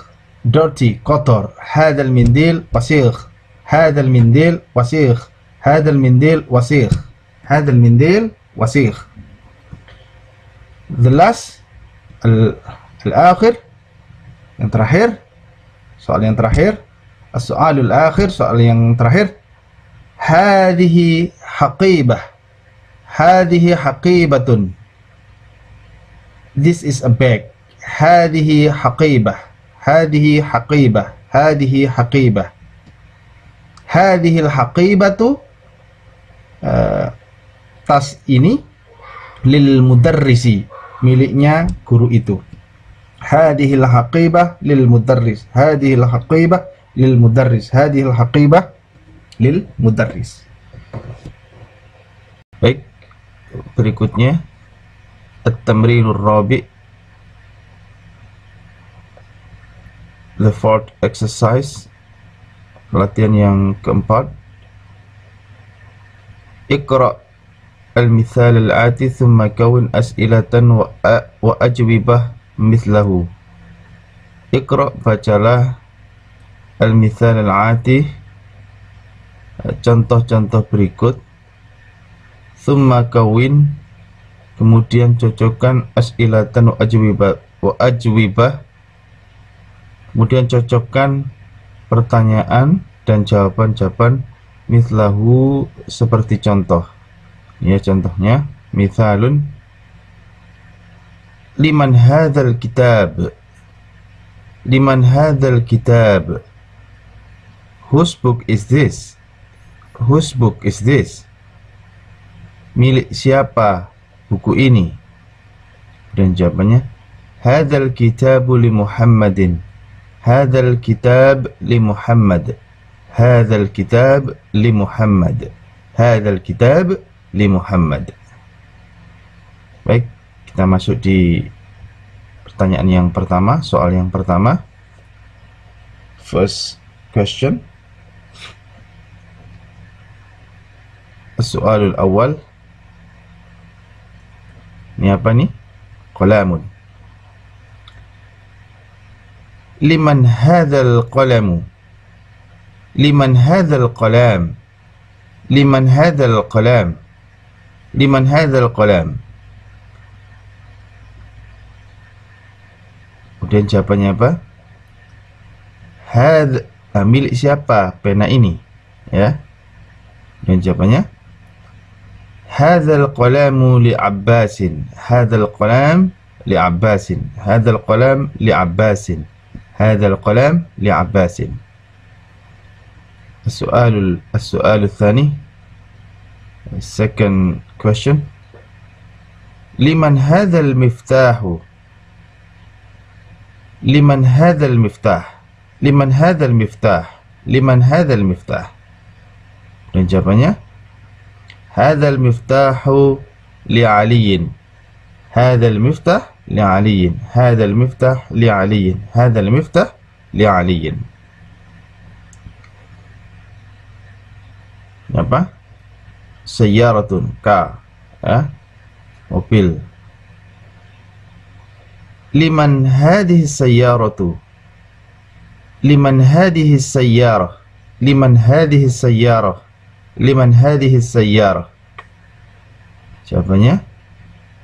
dirty, kotor. Hadzal mindil wasikh. Hadzal mindil wasikh. Hadzal mindil wasikh. Hadzal mindil wasikh. The last, al-akhir, yang terakhir, soal yang terakhir. As-su'alul akhir, soal yang terakhir. Hadhihi haqibah. Hadhihi haqibatun. This is a bag. Hadhihi haqibah. Hadhihi haqibah. Hadhihi haqibah. Hadhil haqibatu, tas ini, lil mudarrisi, miliknya guru itu. Hadhil haqibah lil mudarris. Hadhil haqibah lil mudarris. Hadhil haqibah lil mudarris. Baik, berikutnya at-tamrinur rabi', the fourth exercise, latihan yang keempat. Iqra al-mithal al-ati thumma kawin as'ilatan wa ajwibah mithlahu. Iqra, bacalah, al-mithal al-ati, contoh-contoh berikut. Thumma kawin, kemudian cocokkan, as'ilatan wa ajwibah, kemudian cocokkan pertanyaan dan jawaban-jawaban, mithlahu, seperti contoh. Ya, contohnya, mithalun, liman hadzal kitab. Liman hadzal kitab. Whose book is this? Whose book is this? Milik siapa buku ini? Dan jawabannya, hadzal kitabu li Muhammadin. Hadzal kitab li Muhammad. Hadzal kitab li Muhammad. Hadzal kitab li Muhammad. Baik, kita masuk di pertanyaan yang pertama, soal yang pertama. First question. As-su'alul awal. Ini apa nih? Qalamun. Liman hadzal qalamu. Liman hadzal qalam. Liman hadzal qalam. Liman hadzal qalam. Kemudian jawabannya apa? Milik siapa pena ini? Ya. Dan jawabannya, hadzal qalamu li Abbasin. Hadzal qalam li Abbasin. Hadzal qalam li Abbasin. Hadzal qalam li Abbasin. السؤال الثاني, second question. لمن هذا المفتاح. لمن هذا المفتاح. لمن هذا المفتاح. لمن هذا المفتاح. Dan jawabannya, هذا المفتاح لعلي. هذا المفتاح لعلي. هذا المفتاح لعلي. هذا المفتاح لعلي. Apa? Sayyaratun, ka, ya, mobil. Liman hadhihi sayyaratu. Liman hadhihi sayyarah. Liman hadhihi sayyarah. Liman hadhihi sayyarah. Jawabannya,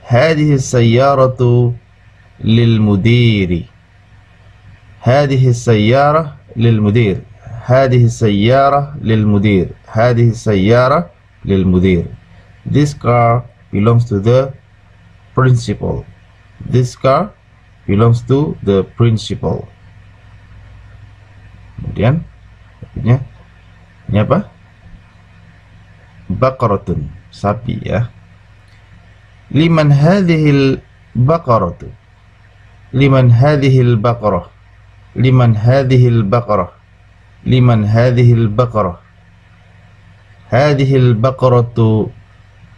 hadhihi sayyaratu lil mudiri. Hadhihi sayyarah lil mudir. هذه السيارة للمدير. هذه السيارة للمدير. This car belongs to the principal. This car belongs to the principal. Kemudian ini apa? Baqaratun, sapi ya. Liman hadhil baqaratu. Liman hadhil baqarah. Liman hadhil baqarah. Liman hadhil baqarah. Hadhil baqaratu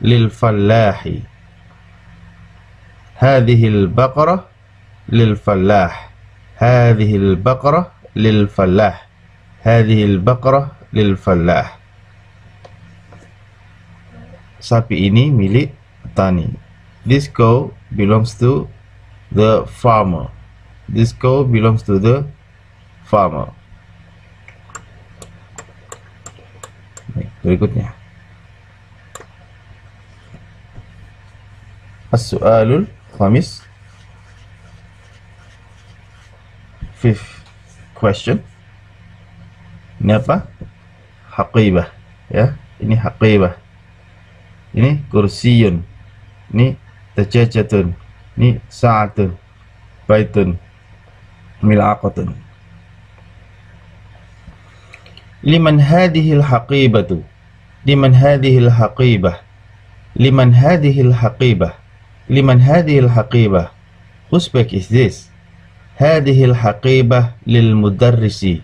lil fallahi. Hadhil baqarah lil fallah. Hadhil baqarah lil fallah. Hadhil baqarah lil fallah. Sapi ini milik petani. This cow belongs to the farmer. This cow belongs to the farmer. Berikutnya. As-su'alul khamis. Fifth question. Ini apa? Haqibah ya. Ini haqibah. Ini kursiyun. Ini tajajatun. Ini sa'atun. Baitun. Mil'aqatun. Liman hadhil haqibatu. Liman hadhil haqibah. Liman hadhil haqibah. Liman hadhil haqibah. Whose bag is this? Hadhil haqibah lil mudarrisi.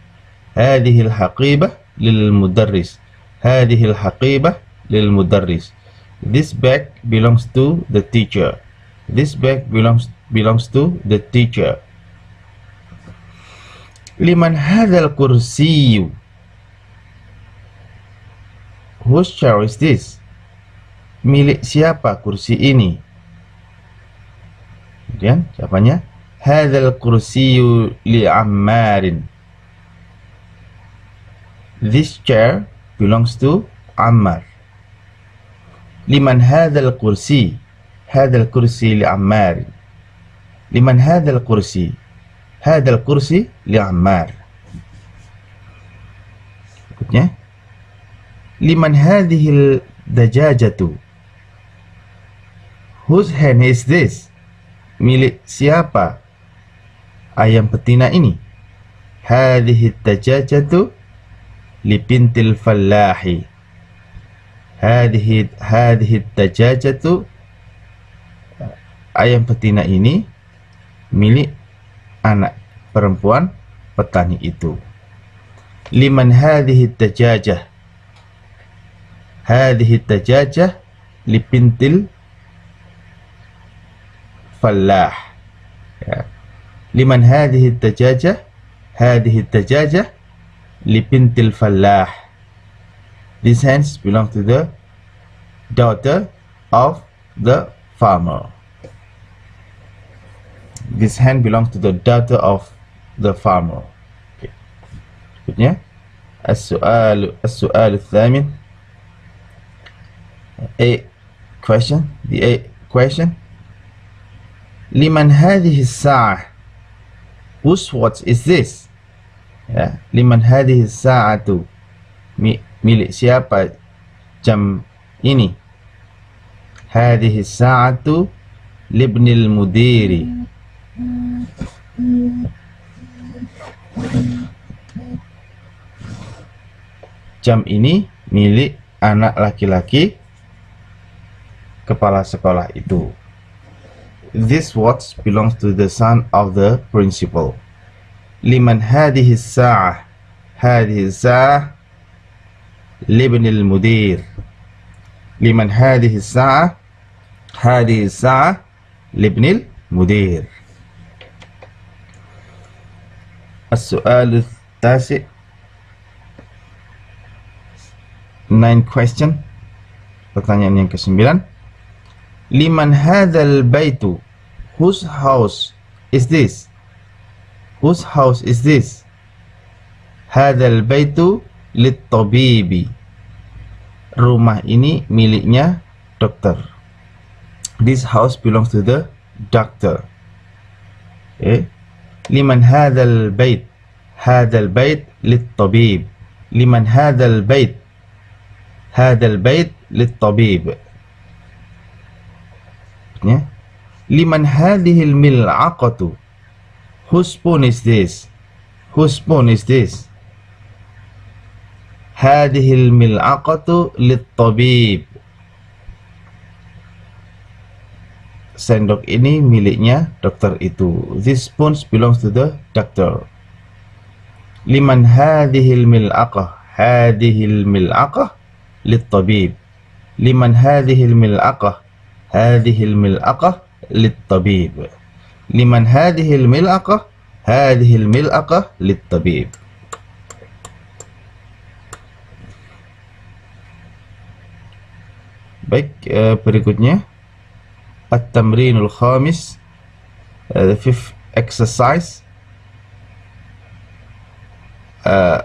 Hadhil haqibah lil mudarris. Hadhil haqibah lil mudarris. This bag belongs to the teacher. This bag belongs to the teacher. Liman hadzal kursiyu. Whose chair is this? Milik siapa kursi ini? Kemudian siapanya? Hadzal kursiyu li Ammarin. This chair belongs to Ammar. Liman hadzal kursi. Hadzal kursi li Ammar. Liman hadzal kursi. Hadzal kursi li Ammar. Berikutnya. Liman hadhil dajajatu. Whose hen is this? Milik siapa ayam betina ini? Hadhihi dajajatu li bintil fallahi. Hadhihi dajajatu, ayam betina ini milik anak perempuan petani itu. Liman hadhihi dajajah. Hadhihi dajajah li bintil fallah ya. Liman hadhihi dajajah. Hadhihi dajajah li bintil fallah. These hens belong to the daughter of the farmer. This hen belongs to the daughter of the farmer. Okay. Berikutnya, as-su'al al-thamin. The eighth question. Liman hadhihi as-sa'ah. Whose watch is this? Ya, liman hadhihi as-sa'atu. Milik siapa jam ini? Hadhihi as-sa'atu libnil mudiri. Jam ini milik anak laki-laki kepala sekolah itu. This watch belongs to the son of the principal. Liman hadhihi as-sa'ah. Hadhihi as-sa'ah libnil mudir. Liman hadhihi as-sa'ah. Hadhihi as-sa'ah libnil mudir. As-su'al al-tasi'. 9 question. Pertanyaan yang ke-9. Liman hadzal baitu. Whose house is this? Whose house is this? Hadzal baitu lit-tabibi. Rumah ini miliknya dokter. This house belongs to the doctor. Okay. Liman hadzal bait. hadzal bait lit-tabib. Liman hadzal bait. Hadzal bait lit-tabib. Ya. Liman hadhil mil'aqatu. Whose spoon is this? Whose spoon is this? Hadhil mil'aqatu lit-tabib. Sendok ini miliknya dokter itu. This spoon belongs to the doctor. Liman hadhil mil'aqah. Hadhil mil'aqah lit-tabib. Liman hadhil mil'aqah. Hadhil mil'aqah lit-tabib. Liman hadhil mil'aqah. Hadhil mil'aqah lit-tabib. Baik, berikutnya at-tamrinul khamis, the fifth exercise,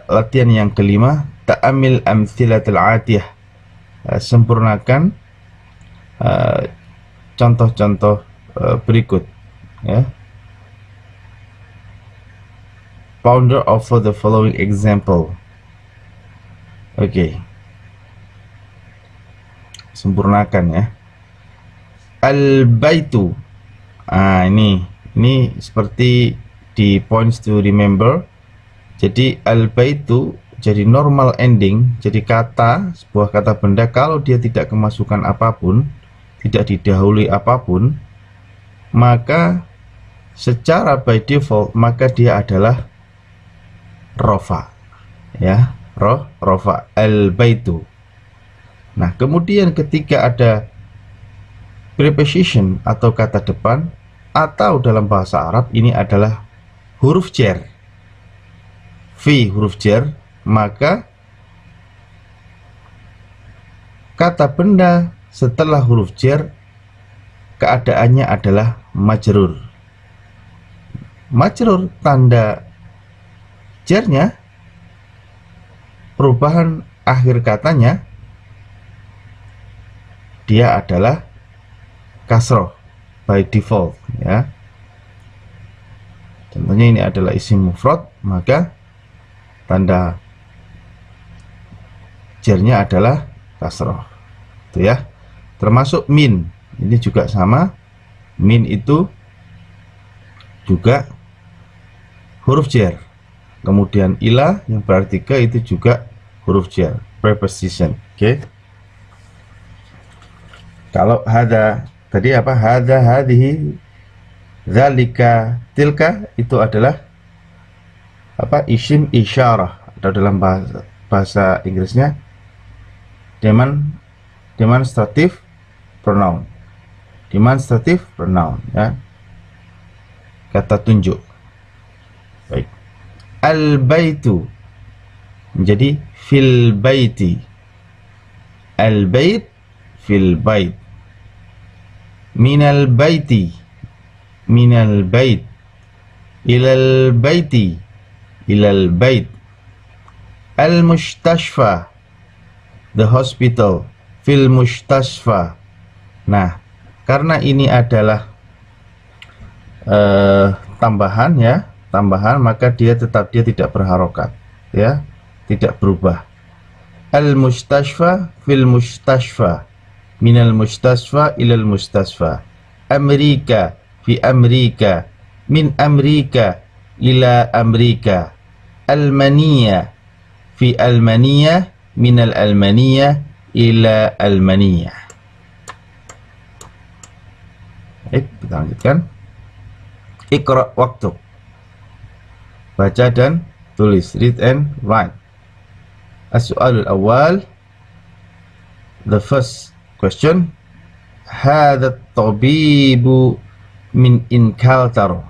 latihan yang kelima, ta'amil amthilatul atiyah, sempurnakan contoh-contoh berikut, ya. Ponder of the following example. Oke. Sempurnakan, ya. Al-baitu. Ini seperti di points to remember. Jadi al-baitu jadi normal ending, jadi sebuah kata benda kalau dia tidak kemasukan apapun, tidak didahului apapun, maka secara by default maka dia adalah rofa, ya, rofa al-baitu. Nah, kemudian ketika ada preposition atau kata depan, atau dalam bahasa Arab ini adalah huruf jar, fi huruf jar, maka kata benda setelah huruf jar keadaannya adalah majrur. Majrur tanda jarnya, perubahan akhir katanya dia adalah kasroh by default, ya. Contohnya ini adalah isim mufrad, maka tanda jarnya adalah kasroh, itu ya. Termasuk min, ini juga sama. Min itu juga huruf jar. Kemudian ila yang berarti ke itu juga huruf jar, preposition. Oke. Kalau hada tadi apa? Hada, hadhihi, zalika, tilka itu adalah apa? Isim isyarah, atau dalam bahasa Inggrisnya demonstrative pronoun. Demonstrative pronoun, ya. Kata tunjuk. Baik. Al-baitu menjadi fil baiti. Al-bait fil bait. Minal baiti, minal bait. Ilal baiti, ilal bait. Al-mustashfa, the hospital, fil mustashfa. Nah, karena ini adalah tambahan, ya, tambahan, maka dia tidak berharokat, ya, tidak berubah. Al-mustashfa fil mustashfa. Minal mustasfa ilal mustasfa. Amerika fi Amerika. Min Amerika ila Amerika. Almania fi Almania. Minal Almania ila Almania. Baik, kita lanjutkan. Iqra waktu. Baca dan tulis. Read and write. As-su'alul awal. The first question. Hadha at-tabibu min Inkaltaro.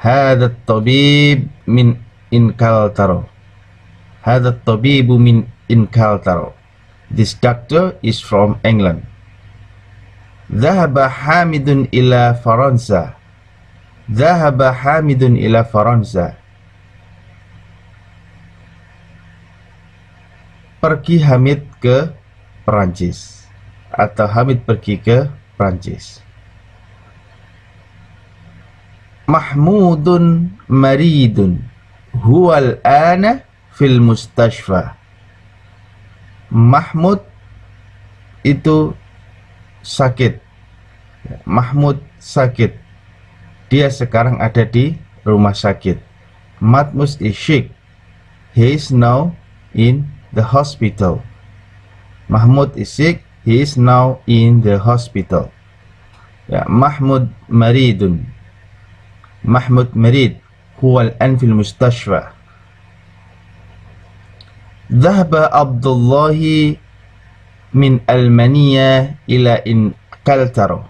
Hadha at-tabib min Inkaltaro. Hadha at-tabibu min Inkaltaro. This doctor is from England. Dhahaba Hamidun ila Faransa. Dhahaba Hamidun ila Faransa. Pergi Hamid ke Perancis, atau Hamid pergi ke Perancis. Mahmudun maridun huwal ana fil mustashfa. Mahmud itu sakit. Mahmud sakit. Dia sekarang ada di rumah sakit. Mahmud is sick. He is now in the hospital. Mahmud is sick. He is now in the hospital. Ya, Mahmud maridun. Mahmud marid. Huwa al-an fil mustashfa. Dhahaba Abdullahi min Almania ila Inkaltaro.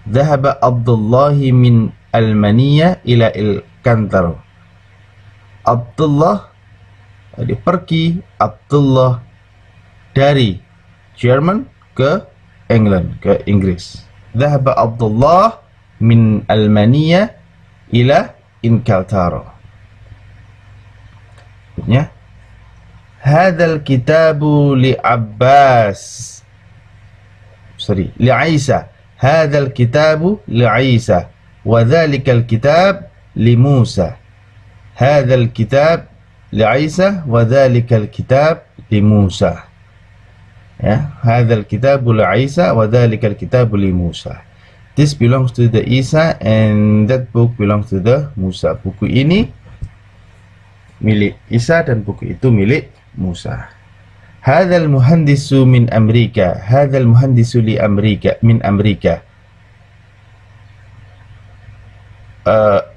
Dhahaba Abdullahi min Almania ila Inkaltaro. Abdullah pergi Abdullah dari Jerman ke England, ke Inggris. Dhahaba Abdullah min Almania ila Inkaltaro. Maksudnya, hadzal kitabu li Abbas. Li Isa. Hadzal kitabu li Isa wa dzalikal kitab li Musa. Hadzal kitab li Isa wa dzalikal kitab li Musa. Ya, hadzal kitabu li Isa wa dzalikal kitabu li Musa. This belongs to the Isa and that book belongs to the Musa. Buku ini milik Isa dan buku itu milik Musa. Hadzal muhandisu min Amerika. Hadzal muhandisu li Amerika min Amerika.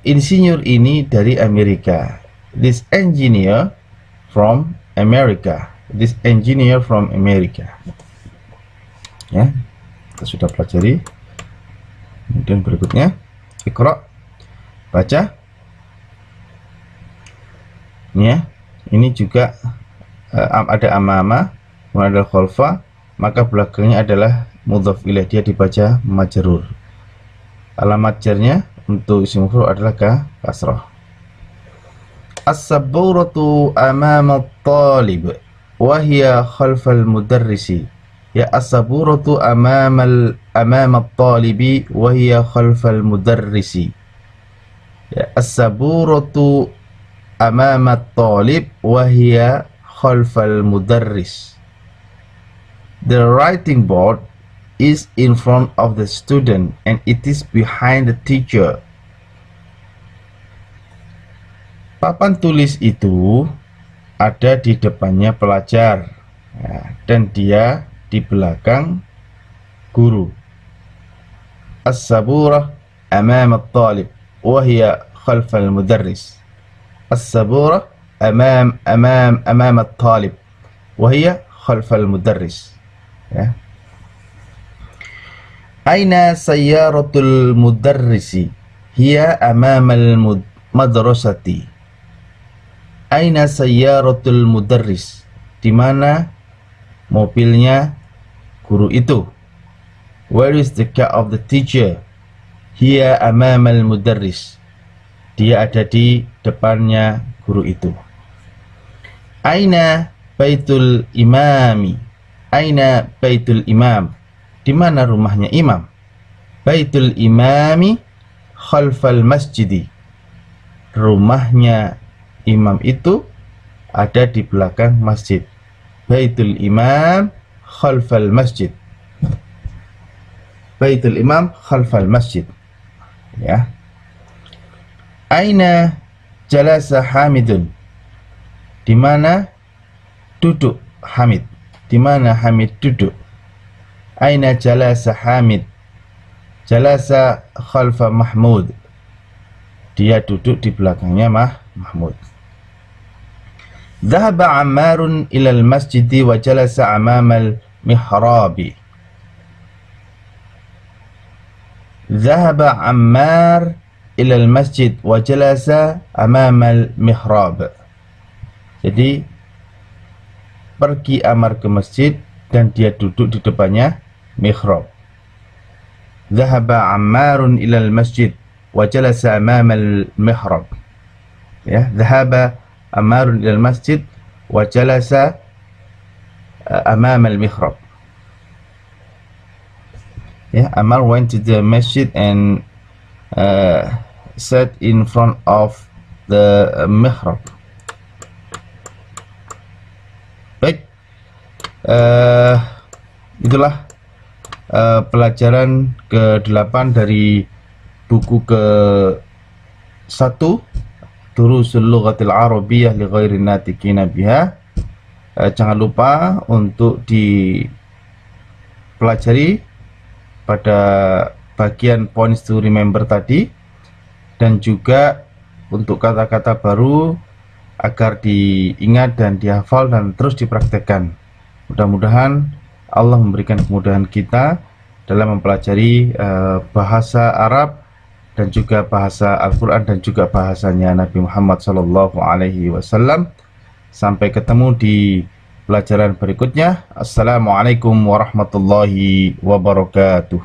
Insinyur ini dari Amerika. This engineer from America. This engineer from America. Ya, kita sudah pelajari. Kemudian berikutnya, Iqra, baca. Ya, ini juga ada amama, kemudian ada khalfa, maka belakangnya adalah mudhaf ilaih, dia dibaca majrur. Alamat jarnya untuk isim maf'ul adalah kasrah. As-saburatu amama at-talib wa hiya khalfal mudarrisi. Ya, as-saburatu amama at-talibi wa hiya khalfal mudarrisi. Ya, as-saburatu amama at-talib wa hiya khalfal mudarris. The writing board is in front of the student and it is behind the teacher. Papan tulis itu ada di depannya pelajar, ya, dan dia di belakang guru. As-saburah amam at-talib wa hiya khalfal mudarris. As-saburah amam at-talib wa hiya khalfal mudarris. Ya. Aina sayyaratul mudarrisi? Hiya amamal madrasati. Aina sayyaratul mudarris? Di mana mobilnya guru itu? Where is the car of the teacher? Hiya amamal mudarris. Dia ada di depannya guru itu. Aina baitul imami? Aina baitul imam? Di mana rumahnya imam? Baitul imami khalfal masjidi. Rumahnya imam itu ada di belakang masjid. Baitul imam khalfal masjid. Baitul imam khalfal masjid. Ya. Aina jalasa Hamidun? Di mana duduk Hamid? Di mana Hamid duduk? Aina jalasa Hamid? Jalasa khalfa Mahmud. Dia duduk di belakangnya Mahmud. Dhahaba Ammarun ilal masjidi wa jalasa amamal mihrabi. Dhahaba Ammar ilal masjid wa jalasa amamal mihrab. Jadi pergi Ammar ke masjid dan dia duduk di depannya mihrab. Dhahaba Ammarun ilal masjid wa jalasa amamal mihrab. Ya, dhahaba Ammarun ilal masjid wa jalasa amamal mihrab. Ya, Ammar went to the masjid and sat in front of the mihrab. Baik, itulah pelajaran ke-8 dari buku ke-1 Durusul Lughatil Arabiyyah li ghairi natiqina biha. Jangan lupa untuk dipelajari pada bagian points to remember tadi, dan juga untuk kata-kata baru agar diingat dan dihafal dan terus dipraktekkan. Mudah-mudahan Allah memberikan kemudahan kita dalam mempelajari bahasa Arab dan juga bahasa Al-Quran dan juga bahasanya Nabi Muhammad SAW. Sampai ketemu di pelajaran berikutnya. Assalamualaikum warahmatullahi wabarakatuh.